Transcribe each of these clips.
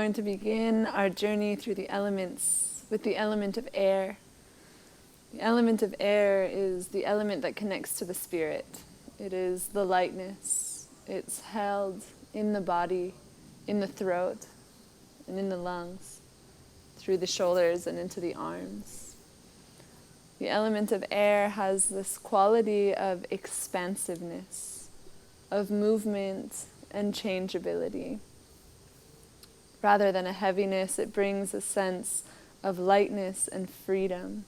going to begin our journey through the elements with the element of air. The element of air is the element that connects to the spirit. It is the lightness. It's held in the body, in the throat, and in the lungs, through the shoulders and into the arms. The element of air has this quality of expansiveness, of movement and changeability. Rather than a heaviness, it brings a sense of lightness and freedom.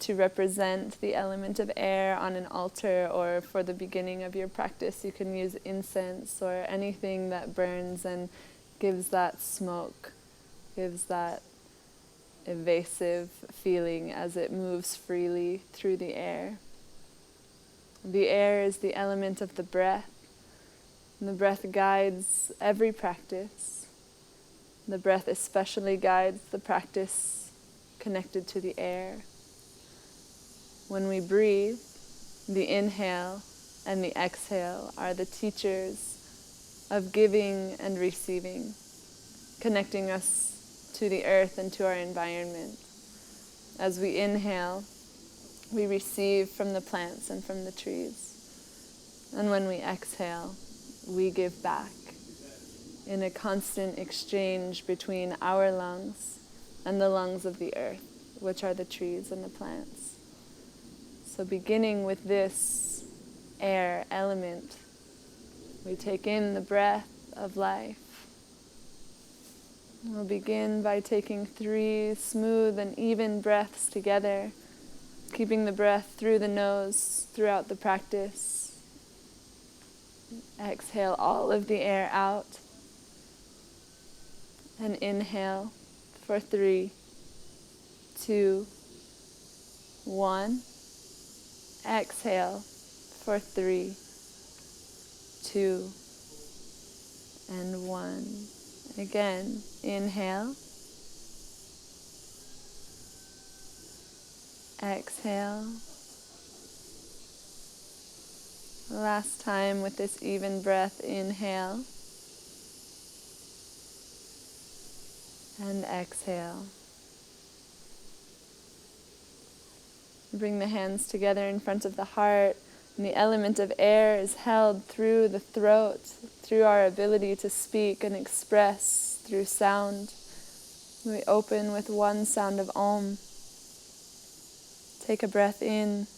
To represent the element of air on an altar, or for the beginning of your practice, you can use incense or anything that burns and gives that smoke, gives that evasive feeling as it moves freely through the air. The air is the element of the breath, and the breath guides every practice. The breath especially guides the practice connected to the air. When we breathe, the inhale and the exhale are the teachers of giving and receiving, connecting us to the earth and to our environment. As we inhale, we receive from the plants and from the trees. And when we exhale, we give back in a constant exchange between our lungs and the lungs of the earth, which are the trees and the plants. So beginning with this air element, we take in the breath of life. We'll begin by taking 3 smooth and even breaths together, keeping the breath through the nose throughout the practice. Exhale all of the air out. And inhale for 3, 2, 1. Exhale for 3, 2, and 1. Again, inhale. Exhale. Last time with this even breath, inhale. And exhale. Bring the hands together in front of the heart, and the element of air is held through the throat, through our ability to speak and express through sound. We open with one sound of Om. Take a breath in.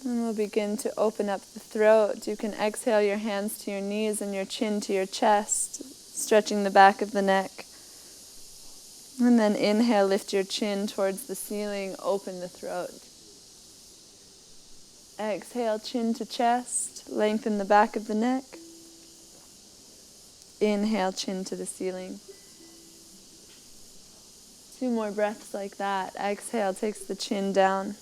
And we'll begin to open up the throat. You can exhale your hands to your knees and your chin to your chest, stretching the back of the neck. And then inhale, lift your chin towards the ceiling, open the throat. Exhale, chin to chest, lengthen the back of the neck. Inhale, chin to the ceiling. 2 more breaths like that. Exhale, takes the chin down.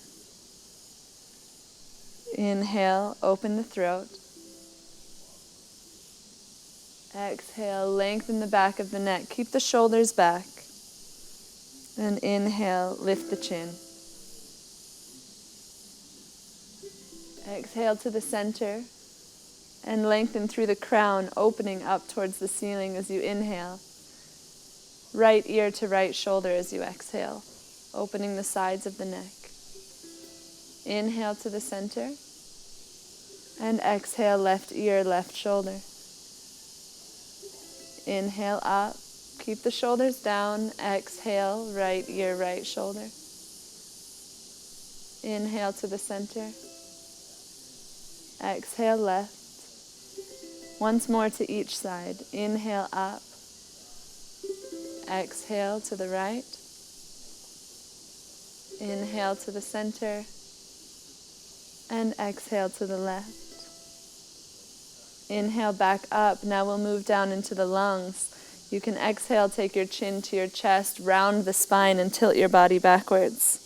Inhale, open the throat. Exhale, lengthen the back of the neck. Keep the shoulders back. And inhale, lift the chin. Exhale to the center and lengthen through the crown, opening up towards the ceiling as you inhale. Right ear to right shoulder as you exhale, opening the sides of the neck. Inhale to the center, and exhale, left ear, left shoulder. Inhale up, keep the shoulders down. Exhale, right ear, right shoulder. Inhale to the center. Exhale, left. Once more to each side. Inhale up. Exhale to the right. Inhale to the center. And exhale to the left. Inhale back up. Now we'll move down into the lungs. You can exhale, take your chin to your chest, round the spine and tilt your body backwards.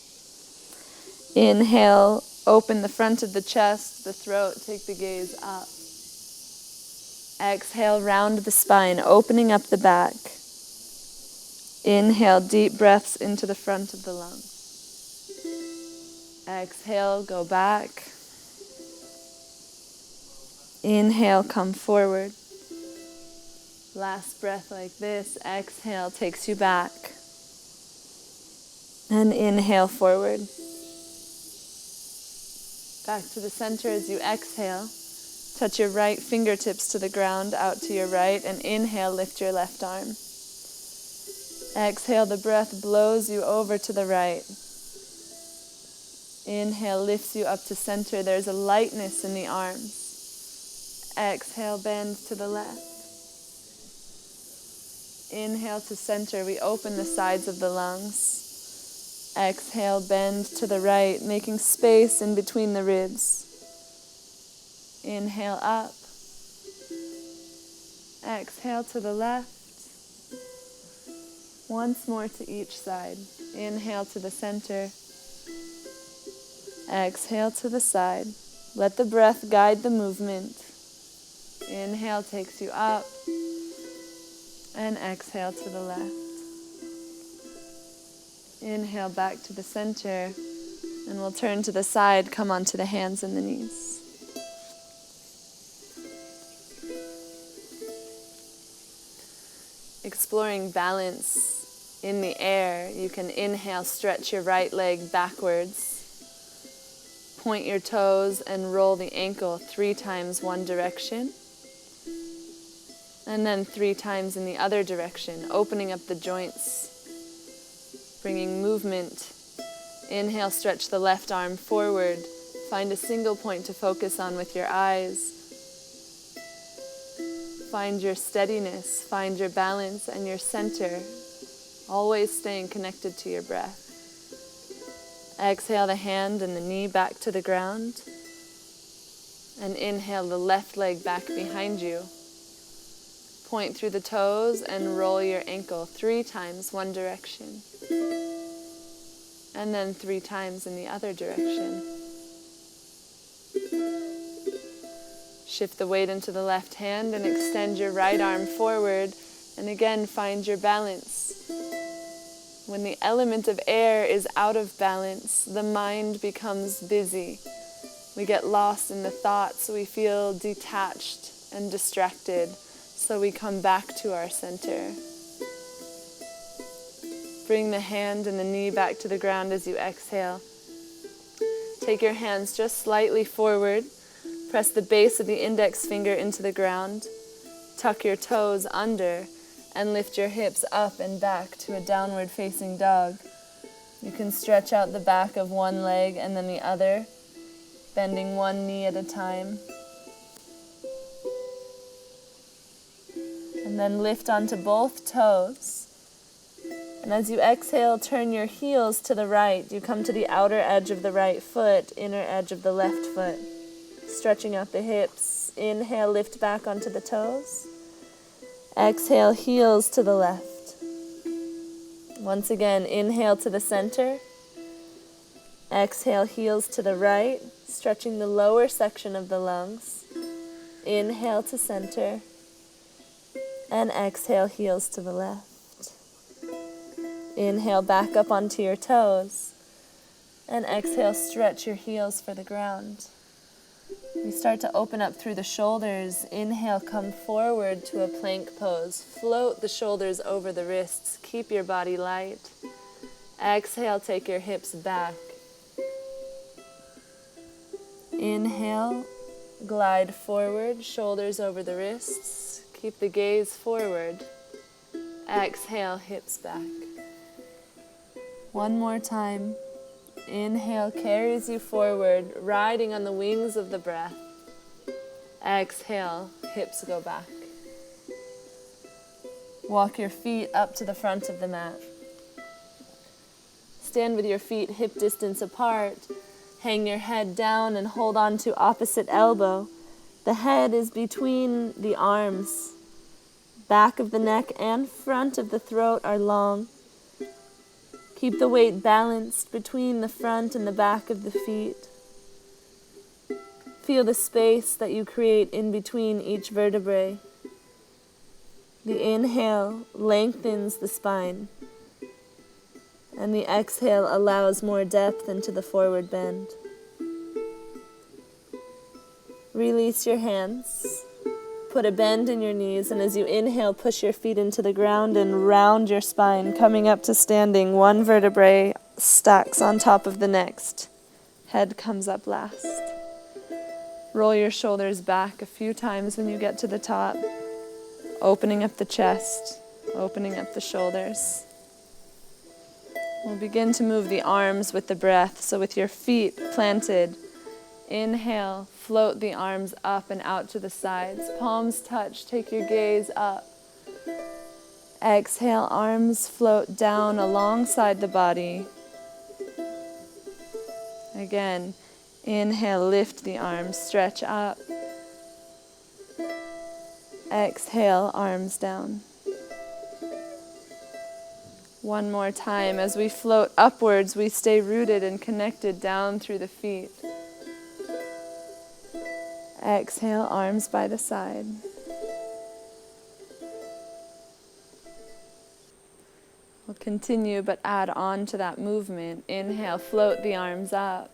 Inhale, open the front of the chest, the throat, take the gaze up. Exhale, round the spine, opening up the back. Inhale, deep breaths into the front of the lungs. Exhale, go back. Inhale, come forward. Last breath like this. Exhale takes you back. And inhale forward. Back to the center as you exhale. Touch your right fingertips to the ground, out to your right, and inhale, lift your left arm. Exhale, the breath blows you over to the right. Inhale, lifts you up to center. There's a lightness in the arms. Exhale, bend to the left. Inhale to center. We open the sides of the lungs. Exhale, bend to the right, making space in between the ribs. Inhale up. Exhale to the left. Once more to each side. Inhale to the center. Exhale to the side. Let the breath guide the movement. Inhale takes you up. And exhale to the left. Inhale back to the center. And we'll turn to the side, come onto the hands and the knees. Exploring balance in the air, you can inhale, stretch your right leg backwards. Point your toes and roll the ankle 3 times one direction. And then 3 times in the other direction, opening up the joints, bringing movement. Inhale, stretch the left arm forward. Find a single point to focus on with your eyes. Find your steadiness, find your balance and your center, always staying connected to your breath. Exhale the hand and the knee back to the ground. And inhale the left leg back behind you. Point through the toes and roll your ankle 3 times one direction. And then 3 times in the other direction. Shift the weight into the left hand and extend your right arm forward. And again, find your balance. When the element of air is out of balance, the mind becomes busy. We get lost in the thoughts. We feel detached and distracted. So we come back to our center. Bring the hand and the knee back to the ground as you exhale. Take your hands just slightly forward. Press the base of the index finger into the ground. Tuck your toes under and lift your hips up and back to a downward facing dog. You can stretch out the back of one leg and then the other, bending one knee at a time. And then lift onto both toes. And as you exhale, turn your heels to the right. You come to the outer edge of the right foot, inner edge of the left foot. Stretching out the hips. Inhale, lift back onto the toes. Exhale, heels to the left. Once again, inhale to the center. Exhale, heels to the right, stretching the lower section of the lungs. Inhale to center. And exhale, heels to the left. Inhale, back up onto your toes. And exhale, stretch your heels for the ground. We start to open up through the shoulders. Inhale, come forward to a plank pose. Float the shoulders over the wrists. Keep your body light. Exhale, take your hips back. Inhale, glide forward, shoulders over the wrists. Keep the gaze forward. Exhale, hips back. One more time. Inhale carries you forward, riding on the wings of the breath. Exhale, hips go back. Walk your feet up to the front of the mat. Stand with your feet hip distance apart. Hang your head down and hold on to opposite elbow. The head is between the arms. Back of the neck and front of the throat are long. Keep the weight balanced between the front and the back of the feet. Feel the space that you create in between each vertebrae. The inhale lengthens the spine, and the exhale allows more depth into the forward bend. Release your hands. Put a bend in your knees, and as you inhale, push your feet into the ground and round your spine, coming up to standing. One vertebrae stacks on top of the next. Head comes up last. Roll your shoulders back a few times when you get to the top, opening up the chest, opening up the shoulders. We'll begin to move the arms with the breath. So with your feet planted, inhale, float the arms up and out to the sides. Palms touch, take your gaze up. Exhale, arms float down alongside the body. Again, inhale, lift the arms, stretch up. Exhale, arms down. One more time. As we float upwards, we stay rooted and connected down through the feet. Exhale, arms by the side. We'll continue, but add on to that movement. Inhale, float the arms up.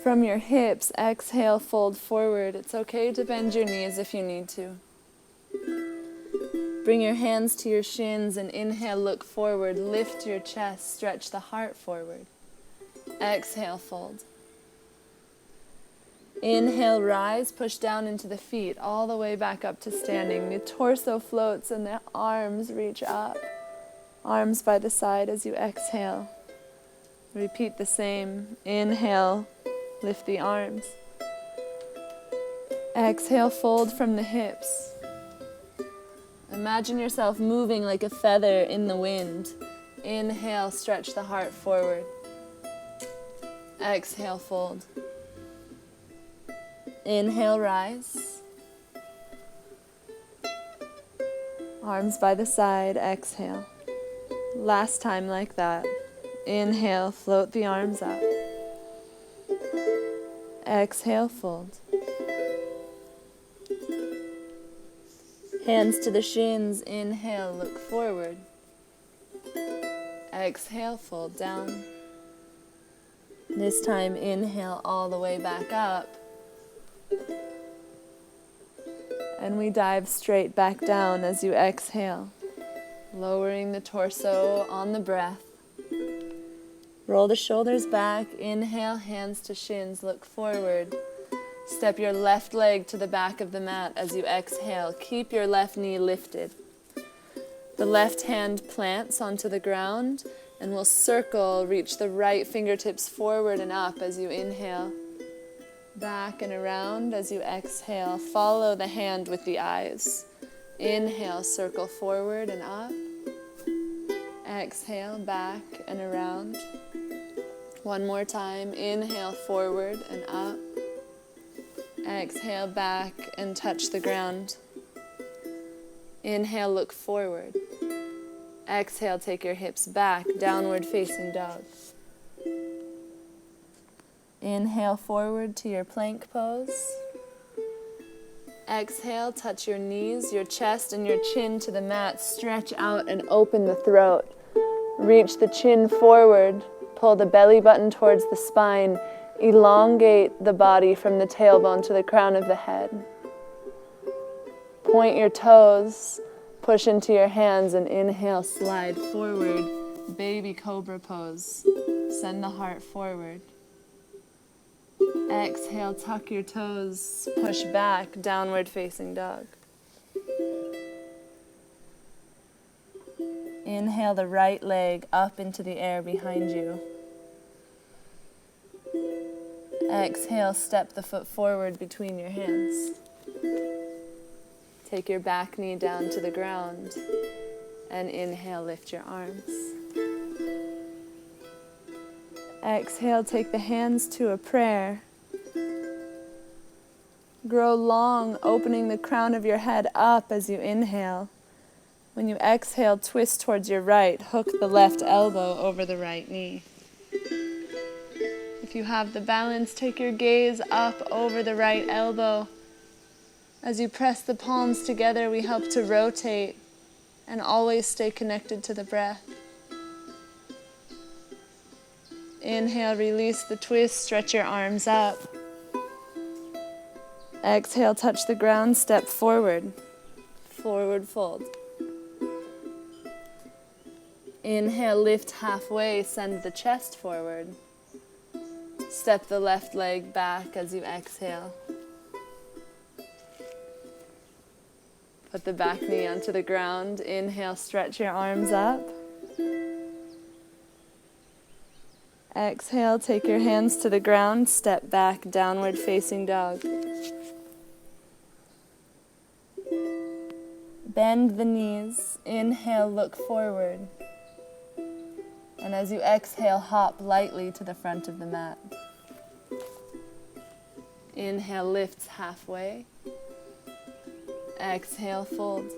From your hips, exhale, fold forward. It's okay to bend your knees if you need to. Bring your hands to your shins and inhale, look forward. Lift your chest, stretch the heart forward. Exhale, fold. Inhale, rise, push down into the feet, all the way back up to standing. The torso floats and the arms reach up. Arms by the side as you exhale. Repeat the same. Inhale, lift the arms. Exhale, fold from the hips. Imagine yourself moving like a feather in the wind. Inhale, stretch the heart forward. Exhale, fold. Inhale, rise. Arms by the side, exhale. Last time like that. Inhale, float the arms up. Exhale, fold. Hands to the shins. Inhale, look forward. Exhale, fold down. This time, inhale all the way back up. And we dive straight back down as you exhale, lowering the torso on the breath. Roll the shoulders back. Inhale, hands to shins, look forward. Step your left leg to the back of the mat as you exhale. Keep your left knee lifted. The left hand plants onto the ground and will circle, reach the right fingertips forward and up as you inhale. Back and around as you exhale. Follow the hand with the eyes. Inhale, circle forward and up. Exhale, back and around. One more time. Inhale, forward and up. Exhale, back and touch the ground. Inhale, look forward. Exhale, take your hips back, downward facing dog. Inhale forward to your plank pose. Exhale, touch your knees, your chest, and your chin to the mat. Stretch out and open the throat. Reach the chin forward. Pull the belly button towards the spine. Elongate the body from the tailbone to the crown of the head. Point your toes. Push into your hands and inhale, slide forward. Baby cobra pose. Send the heart forward. Exhale, tuck your toes, push back, downward facing dog. Inhale the right leg up into the air behind you. Exhale, step the foot forward between your hands. Take your back knee down to the ground and inhale, lift your arms. Exhale, take the hands to a prayer. Grow long, opening the crown of your head up as you inhale. When you exhale, twist towards your right. Hook the left elbow over the right knee. If you have the balance, take your gaze up over the right elbow. As you press the palms together, we help to rotate and always stay connected to the breath. Inhale, release the twist, stretch your arms up. Exhale, touch the ground, step forward. Forward fold. Inhale, lift halfway, send the chest forward. Step the left leg back as you exhale. Put the back knee onto the ground. Inhale, stretch your arms up. Exhale, take your hands to the ground, step back, downward facing dog. Bend the knees. Inhale, look forward. And as you exhale, hop lightly to the front of the mat. Inhale, lifts halfway. Exhale, fold.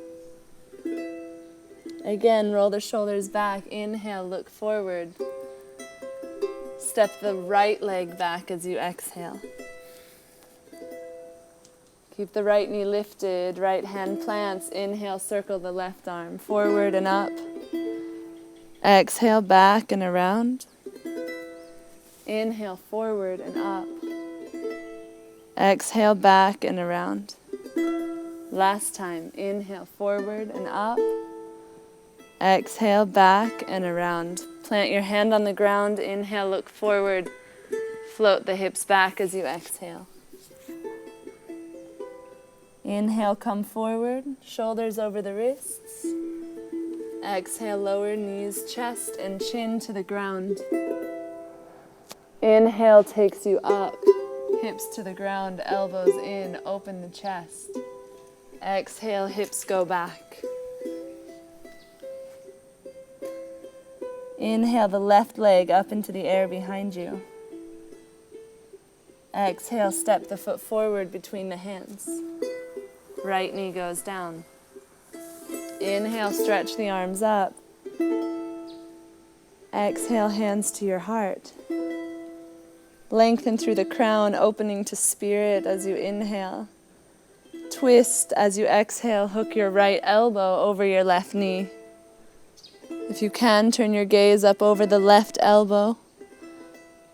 Again, roll the shoulders back. Inhale, look forward. Step the right leg back as you exhale. Keep the right knee lifted, right hand plants. Inhale, circle the left arm forward and up. Exhale, back and around. Inhale, forward and up. Exhale, back and around. Last time, inhale, forward and up. Exhale, back and around. Plant your hand on the ground. Inhale, look forward. Float the hips back as you exhale. Inhale, come forward, shoulders over the wrists. Exhale, lower knees, chest and chin to the ground. Inhale takes you up, hips to the ground, elbows in, open the chest. Exhale, hips go back. Inhale the left leg up into the air behind you. Exhale, step the foot forward between the hands. Right knee goes down. Inhale, stretch the arms up. Exhale, hands to your heart. Lengthen through the crown, opening to spirit as you inhale. Twist as you exhale, hook your right elbow over your left knee. If you can, turn your gaze up over the left elbow.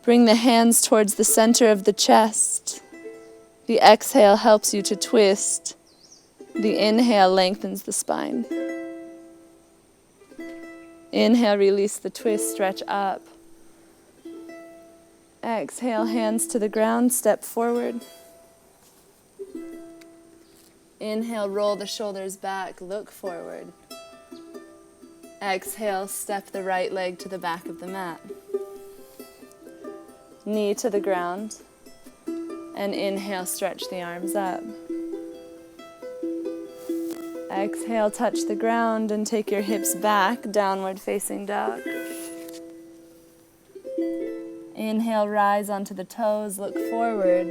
Bring the hands towards the center of the chest. The exhale helps you to twist. The inhale lengthens the spine. Inhale, release the twist, stretch up. Exhale, hands to the ground, step forward. Inhale, roll the shoulders back, look forward. Exhale, step the right leg to the back of the mat. Knee to the ground. And inhale, stretch the arms up. Exhale, touch the ground and take your hips back, downward facing dog. Inhale, rise onto the toes, look forward.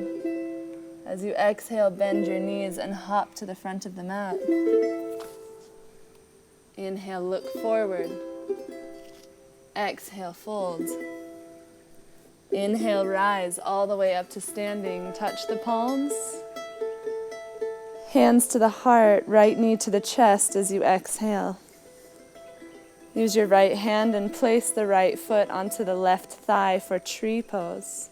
As you exhale, bend your knees and hop to the front of the mat. Inhale, look forward. Exhale, fold. Inhale, rise all the way up to standing. Touch the palms. Hands to the heart, right knee to the chest as you exhale. Use your right hand and place the right foot onto the left thigh for tree pose.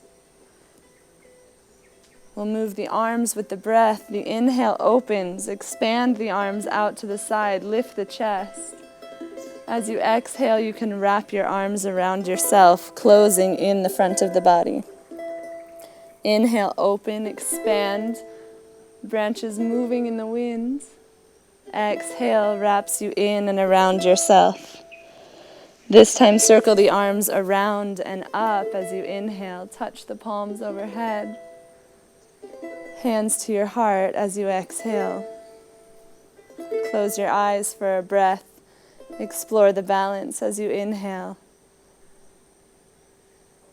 We'll move the arms with the breath. The inhale opens, expand the arms out to the side, lift the chest. As you exhale, you can wrap your arms around yourself, closing in the front of the body. Inhale, open, expand. Branches moving in the wind. Exhale, wraps you in and around yourself. This time, circle the arms around and up as you inhale. Touch the palms overhead. Hands to your heart as you exhale. Close your eyes for a breath. Explore the balance as you inhale.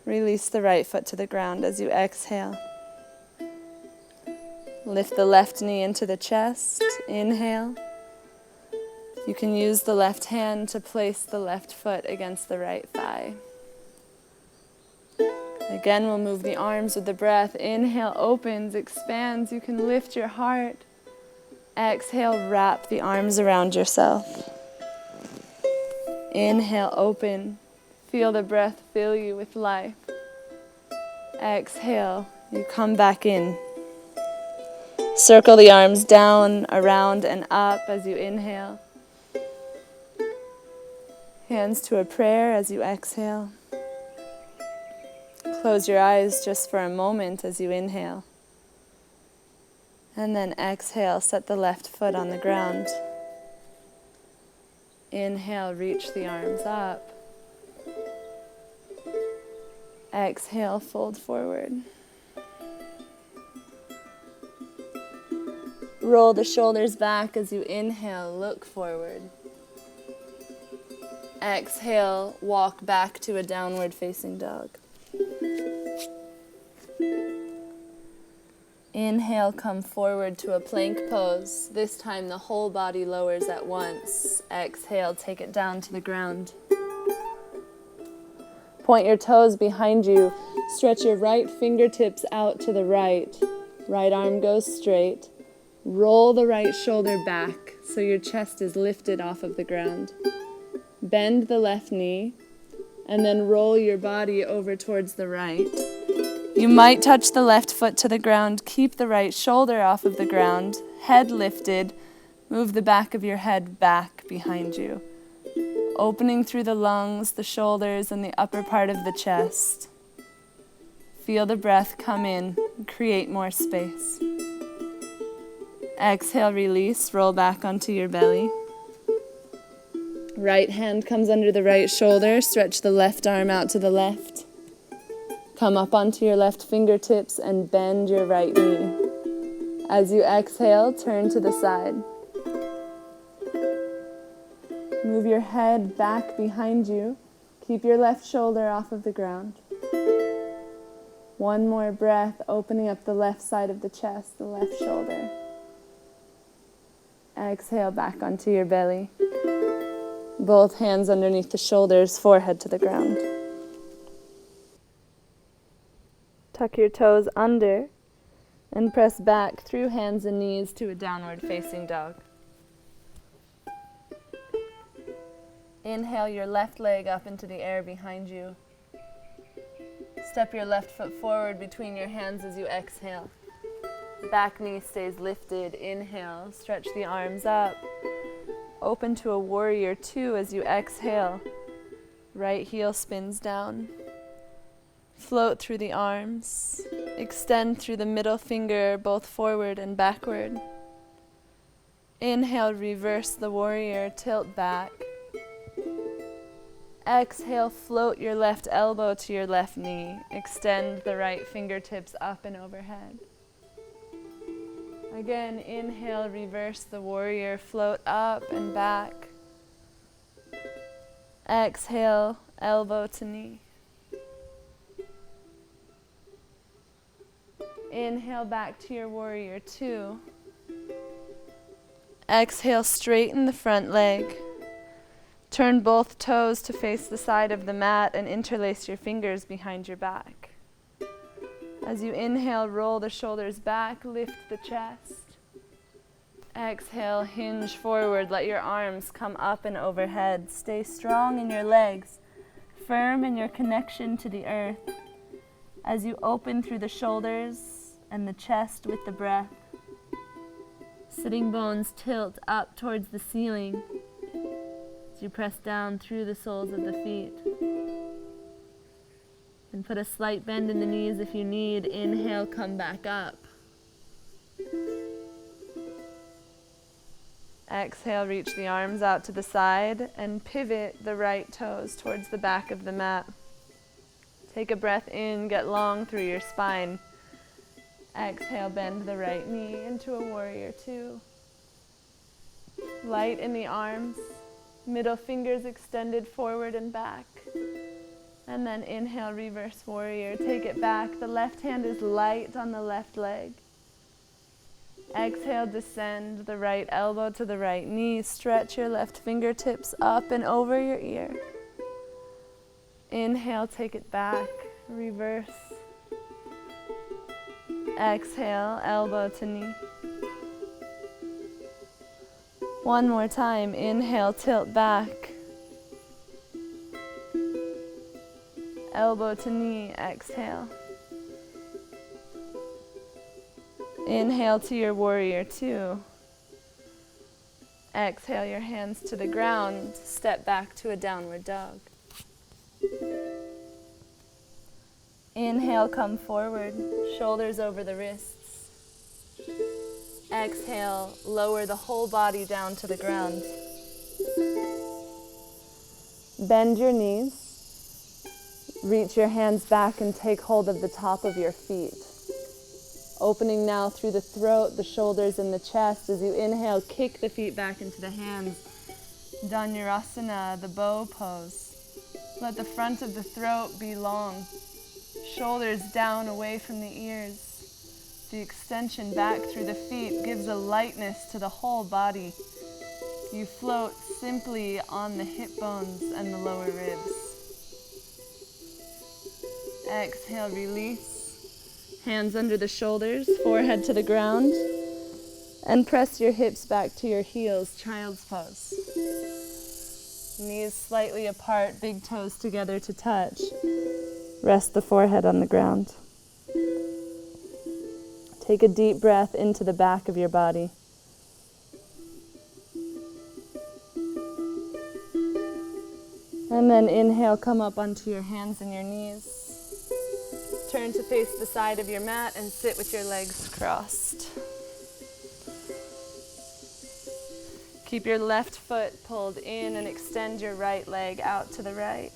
Release the right foot to the ground as you exhale. Lift the left knee into the chest. Inhale. You can use the left hand to place the left foot against the right thigh. Again, we'll move the arms with the breath. Inhale, opens, expands. You can lift your heart. Exhale, wrap the arms around yourself. Inhale, open. Feel the breath fill you with life. Exhale, you come back in. Circle the arms down, around, and up as you inhale. Hands to a prayer as you exhale. Close your eyes just for a moment as you inhale. And then exhale, set the left foot on the ground. Inhale, reach the arms up. Exhale, fold forward. Roll the shoulders back as you inhale, look forward. Exhale, walk back to a downward facing dog. Inhale, come forward to a plank pose. This time the whole body lowers at once. Exhale, take it down to the ground. Point your toes behind you. Stretch your right fingertips out to the right. Right arm goes straight. Roll the right shoulder back so your chest is lifted off of the ground. Bend the left knee and then roll your body over towards the right. You might touch the left foot to the ground. Keep the right shoulder off of the ground. Head lifted. Move the back of your head back behind you. Opening through the lungs, the shoulders, and the upper part of the chest. Feel the breath come in and create more space. Exhale, release, roll back onto your belly. Right hand comes under the right shoulder. Stretch the left arm out to the left. Come up onto your left fingertips and bend your right knee. As you exhale, turn to the side. Move your head back behind you. Keep your left shoulder off of the ground. One more breath, opening up the left side of the chest, the left shoulder. Exhale back onto your belly. Both hands underneath the shoulders, forehead to the ground. Tuck your toes under and press back through hands and knees to a downward facing dog. Inhale your left leg up into the air behind you. Step your left foot forward between your hands as you exhale. Back knee stays lifted. Inhale, stretch the arms up. Open to a warrior two as you exhale. Right heel spins down. Float through the arms. Extend through the middle finger, both forward and backward. Inhale, reverse the warrior, tilt back. Exhale, float your left elbow to your left knee. Extend the right fingertips up and overhead. Again, inhale, reverse the warrior, float up and back. Exhale, elbow to knee. Inhale back to your warrior two. Exhale, straighten the front leg. Turn both toes to face the side of the mat and interlace your fingers behind your back. As you inhale, roll the shoulders back, lift the chest. Exhale, hinge forward, let your arms come up and overhead. Stay strong in your legs, firm in your connection to the earth. As you open through the shoulders and the chest with the breath. Sitting bones tilt up towards the ceiling as you press down through the soles of the feet. And put a slight bend in the knees if you need. Inhale, come back up. Exhale, reach the arms out to the side and pivot the right toes towards the back of the mat. Take a breath in, get long through your spine. Exhale, bend the right knee into a warrior two. Light in the arms, middle fingers extended forward and back. And then inhale, reverse warrior. Take it back. The left hand is light on the left leg. Exhale, descend the right elbow to the right knee. Stretch your left fingertips up and over your ear. Inhale, take it back. Reverse. Exhale, elbow to knee. One more time. Inhale, tilt back. Elbow to knee, exhale. Inhale to your warrior two. Exhale your hands to the ground. Step back to a downward dog. Inhale, come forward, shoulders over the wrists. Exhale, lower the whole body down to the ground. Bend your knees. Reach your hands back and take hold of the top of your feet. Opening now through the throat, the shoulders, and the chest. As you inhale, kick the feet back into the hands. Dhanurasana, the bow pose. Let the front of the throat be long. Shoulders down away from the ears. The extension back through the feet gives a lightness to the whole body. You float simply on the hip bones and the lower ribs. Exhale, release. Hands under the shoulders, forehead to the ground. And press your hips back to your heels, child's pose. Knees slightly apart, big toes together to touch. Rest the forehead on the ground. Take a deep breath into the back of your body. And then inhale, come up onto your hands and your knees. Turn to face the side of your mat and sit with your legs crossed. Keep your left foot pulled in and extend your right leg out to the right.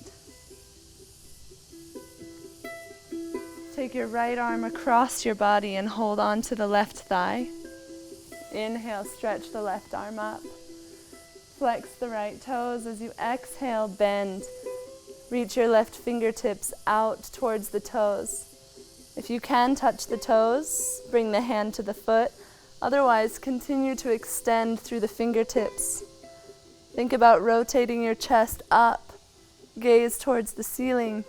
Take your right arm across your body and hold on to the left thigh. Inhale, stretch the left arm up. Flex the right toes. As you exhale, bend. Reach your left fingertips out towards the toes. If you can touch the toes, bring the hand to the foot. Otherwise, continue to extend through the fingertips. Think about rotating your chest up. Gaze towards the ceiling.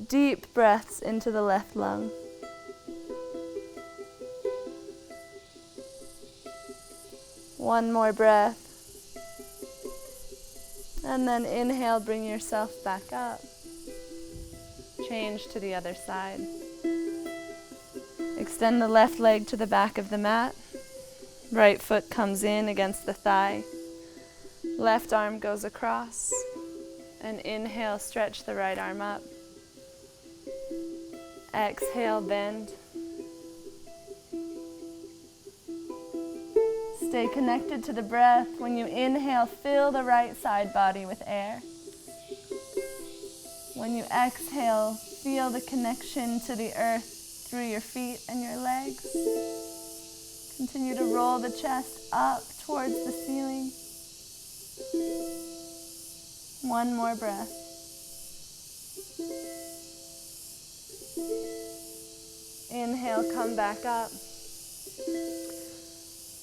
Deep breaths into the left lung. One more breath. And then inhale, bring yourself back up. Change to the other side. Extend the left leg to the back of the mat. Right foot comes in against the thigh. Left arm goes across. And inhale, stretch the right arm up. Exhale, bend. Stay connected to the breath. When you inhale, fill the right side body with air. When you exhale, feel the connection to the earth through your feet and your legs. Continue to roll the chest up towards the ceiling. One more breath. Inhale, come back up.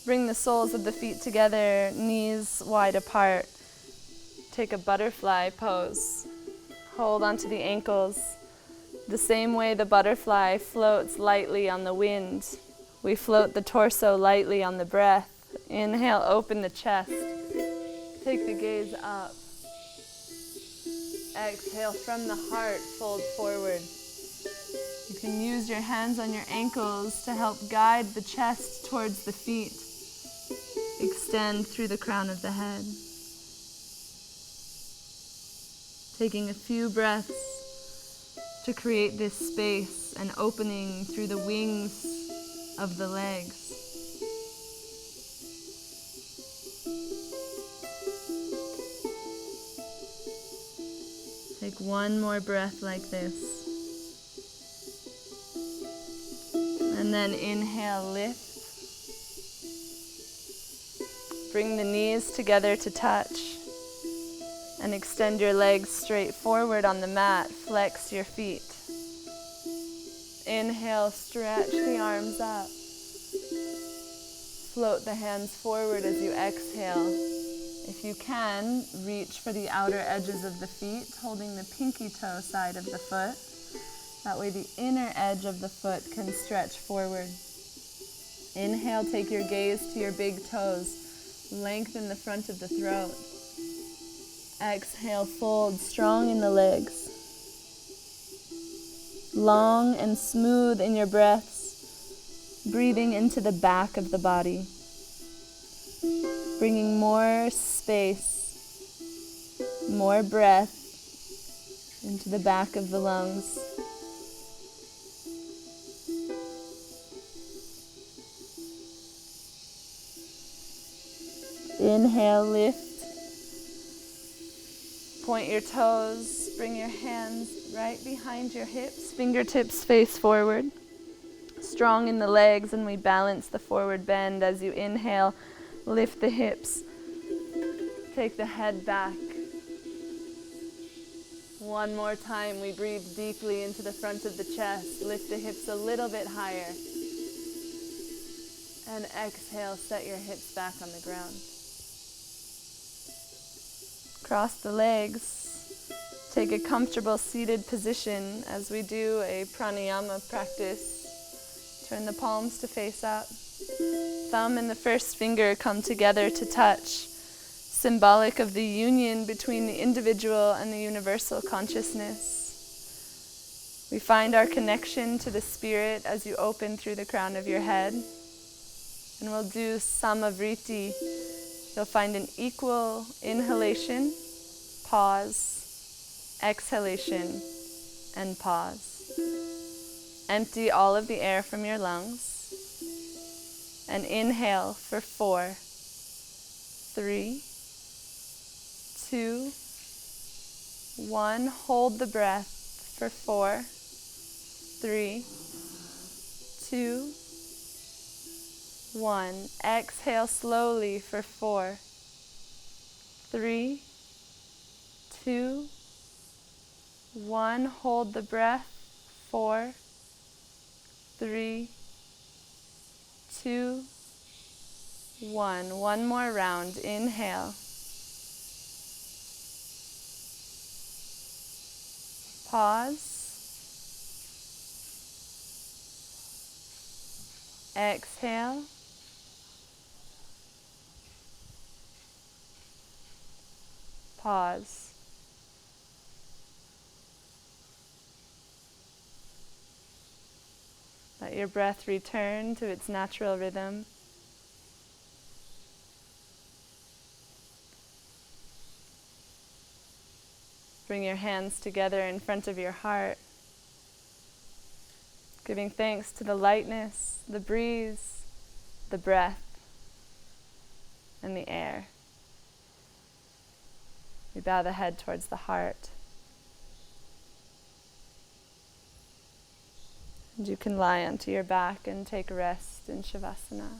Bring the soles of the feet together, knees wide apart. Take a butterfly pose. Hold onto the ankles. The same way the butterfly floats lightly on the wind, we float the torso lightly on the breath. Inhale, open the chest. Take the gaze up. Exhale, from the heart, fold forward. You can use your hands on your ankles to help guide the chest towards the feet. Extend through the crown of the head. Taking a few breaths to create this space and opening through the wings of the legs. Take one more breath like this. And then inhale, lift. Bring the knees together to touch. And extend your legs straight forward on the mat. Flex your feet. Inhale, stretch the arms up. Float the hands forward as you exhale. If you can, reach for the outer edges of the feet, holding the pinky toe side of the foot. That way the inner edge of the foot can stretch forward. Inhale, take your gaze to your big toes. Lengthen the front of the throat. Exhale, fold strong in the legs. Long and smooth in your breaths, breathing into the back of the body. Bringing more space, more breath into the back of the lungs. Inhale, lift. Point your toes, bring your hands right behind your hips, fingertips face forward. Strong in the legs, and we balance the forward bend as you inhale. Lift the hips. Take the head back. One more time, we breathe deeply into the front of the chest. Lift the hips a little bit higher. And exhale, set your hips back on the ground. Cross the legs. Take a comfortable seated position as we do a pranayama practice. Turn the palms to face up. Thumb and the first finger come together to touch, symbolic of the union between the individual and the universal consciousness. We find our connection to the spirit as you open through the crown of your head. And we'll do samavriti. You'll find an equal inhalation, pause, exhalation, and pause. Empty all of the air from your lungs. And inhale for 4, 3, 2, 1. Hold the breath for 4, 3, 2, 1. Exhale slowly for 4, 3, 2, 1. Hold the breath. 4, 3, 2, 1. One more round. Inhale. Pause. Exhale. Pause. Let your breath return to its natural rhythm. Bring your hands together in front of your heart, giving thanks to the lightness, the breeze, the breath, and the air. We bow the head towards the heart. And you can lie onto your back and take rest in Shavasana.